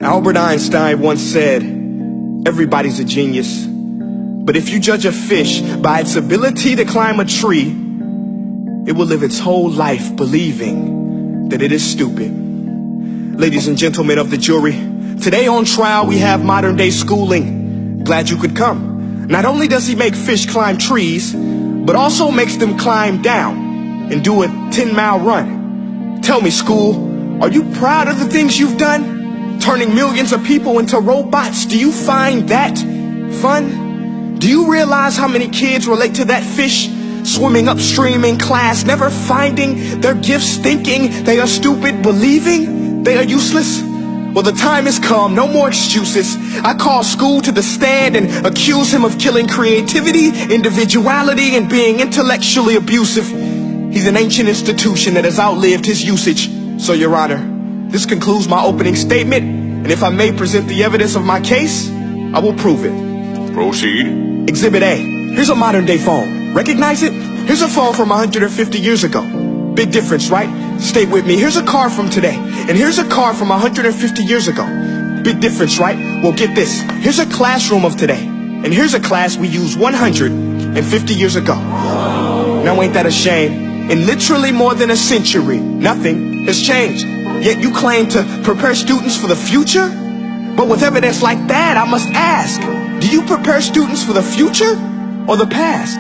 Albert Einstein once said, everybody's a genius, but if you judge a fish by its ability to climb a tree, it will live its whole life believing that it is stupid. Ladies and gentlemen of the jury, today on trial we have modern day schooling. Glad you could come. Not only does he make fish climb trees, but also makes them climb down and do a 10-mile run. Tell me, school, are you proud of the things you've done? Turning millions of people into robots, do you find that fun? Do you realize how many kids relate to that fish swimming upstream in class, never finding their gifts, thinking they are stupid, believing they are useless? Well, the time has come, no more excuses. I call school to the stand and accuse him of killing creativity, individuality, and being intellectually abusive. He's an ancient institution that has outlived his usage. So, Your Honor, this concludes my opening statement, and if I may present the evidence of my case, I will prove it. Proceed. Exhibit A. Here's a modern day phone. Recognize it? Here's a phone from 150 years ago. Big difference, right? Stay with me. Here's a car from today, and here's a car from 150 years ago. Big difference, right? Well, get this. Here's a classroom of today, and here's a class we used 150 years ago. Now ain't that a shame? In literally more than a century, nothing has changed. Yet you claim to prepare students for the future? But with evidence like that, I must ask, do you prepare students for the future or the past?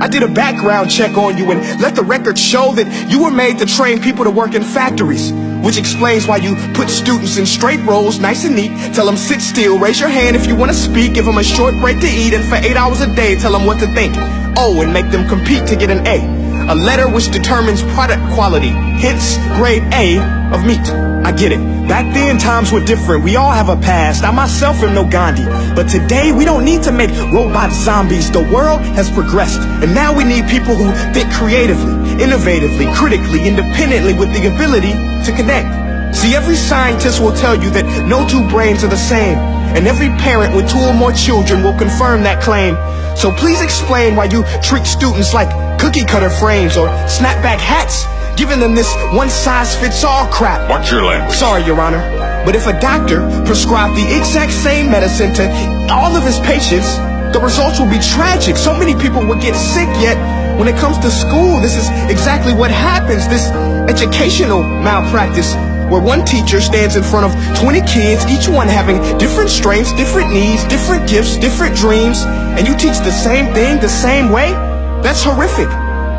I did a background check on you and let the record show that you were made to train people to work in factories, which explains why you put students in straight rows, nice and neat, tell them sit still, raise your hand if you want to speak, give them a short break to eat, and for 8 hours a day tell them what to think. Oh, and make them compete to get an A letter which determines product quality, hence grade A of meat. I get it. Back then, times were different. We all have a past. I myself am no Gandhi. But today, we don't need to make robot zombies. The world has progressed. And now we need people who think creatively, innovatively, critically, independently, with the ability to connect. See, every scientist will tell you that no two brains are the same. And every parent with 2 or more children will confirm that claim. So please explain why you treat students like cookie cutter frames or snapback hats, giving them this one-size-fits-all crap. Watch your language. Sorry, Your Honor, but if a doctor prescribed the exact same medicine to all of his patients, the results will be tragic. So many people will get sick, yet when it comes to school, this is exactly what happens. This educational malpractice, where one teacher stands in front of 20 kids, each one having different strengths, different needs, different gifts, different dreams, and you teach the same thing the same way? That's horrific.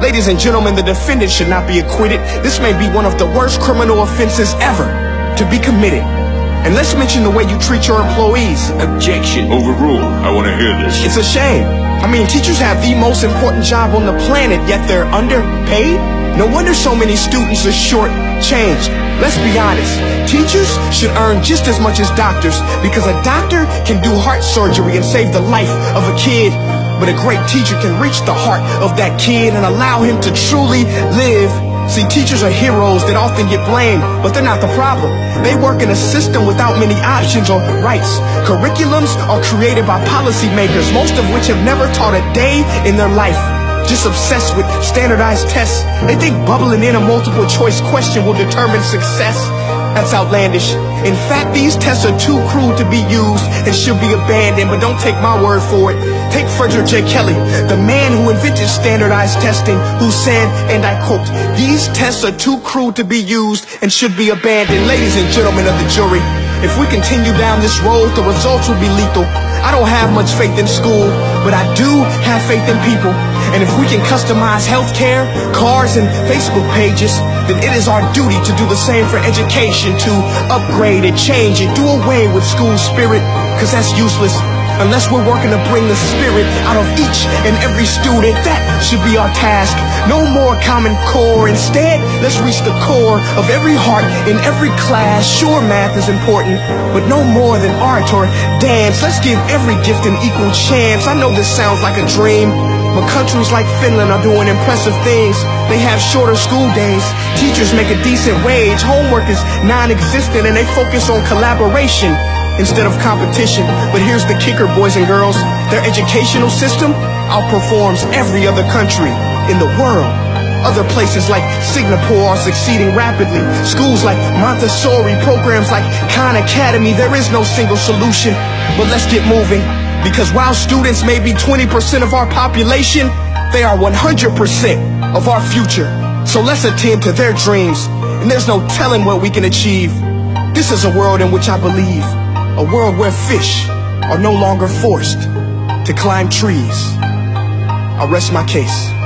Ladies and gentlemen, the defendant should not be acquitted. This may be one of the worst criminal offenses ever to be committed. And let's mention the way you treat your employees. Objection. Overruled. I want to hear this. It's a shame. I mean, teachers have the most important job on the planet, yet they're underpaid? No wonder so many students are short-changed. Let's be honest. Teachers should earn just as much as doctors, because a doctor can do heart surgery and save the life of a kid. But a great teacher can reach the heart of that kid and allow him to truly live. See, teachers are heroes that often get blamed, but they're not the problem. They work in a system without many options or rights. Curriculums are created by policymakers, most of which have never taught a day in their life. Just obsessed with standardized tests. They think bubbling in a multiple choice question will determine success. That's outlandish. In fact, these tests are too crude to be used and should be abandoned, but don't take my word for it. Take Frederick J. Kelly, the man who invented standardized testing, who said, and I quote, "These tests are too crude to be used and should be abandoned." Ladies and gentlemen of the jury, if we continue down this road, the results will be lethal. I don't have much faith in school, but I do have faith in people. And if we can customize healthcare, cars, and Facebook pages, then it is our duty to do the same for education, to upgrade and change and do away with school spirit, because that's useless. Unless we're working to bring the spirit out of each and every student, that should be our task. No more Common Core. Instead, let's reach the core of every heart in every class. Sure, math is important, but no more than art or dance. Let's give every gift an equal chance. I know this sounds like a dream, but countries like Finland are doing impressive things. They have shorter school days. Teachers make a decent wage. Homework is non-existent, and they focus on collaboration instead of competition. But here's the kicker, boys and girls. Their educational system outperforms every other country in the world. Other places like Singapore are succeeding rapidly. Schools like Montessori, programs like Khan Academy. There is no single solution, but let's get moving. Because while students may be 20% of our population, they are 100% of our future. So let's attend to their dreams, and there's no telling what we can achieve. This is a world in which I believe, a world where fish are no longer forced to climb trees. I rest my case.